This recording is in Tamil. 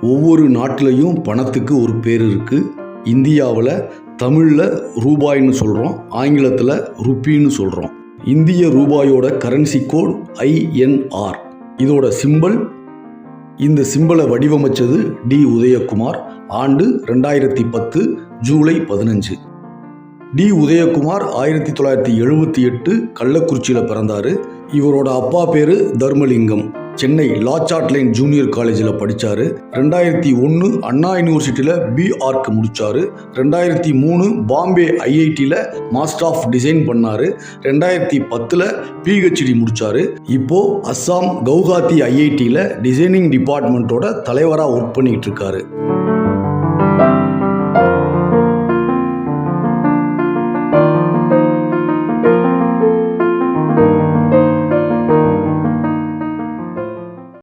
ஒவ்வொரு நாட்டிலையும் பணத்துக்கு ஒரு பேர் இருக்குது. இந்தியாவில் தமிழில் ரூபாய்னு சொல்கிறோம், ஆங்கிலத்தில் ருப்பின்னு சொல்கிறோம். இந்திய ரூபாயோட கரன்சி கோட் INR. இதோட சிம்பல், இந்த சிம்பலை வடிவமைச்சது டி. உதயகுமார். ஆண்டு 2010 ஜூலை 15. டி. உதயகுமார் 1978 கள்ளக்குறிச்சியில் பிறந்தார். இவரோட அப்பா பேர் தர்மலிங்கம். சென்னை லாச்சாட்லைன் ஜூனியர் காலேஜில் படித்தார். 2001 அண்ணா யூனிவர்சிட்டியில் BArch முடித்தார். 2003 பாம்பே IITயில் மாஸ்டர் ஆஃப் டிசைன் பண்ணார். 2010 PhD முடித்தார். இப்போது அஸ்ஸாம் கவுஹாத்தி IITயில் டிசைனிங் டிபார்ட்மெண்ட்டோட தலைவராக ஒர்க் பண்ணிகிட்டு இருக்காரு.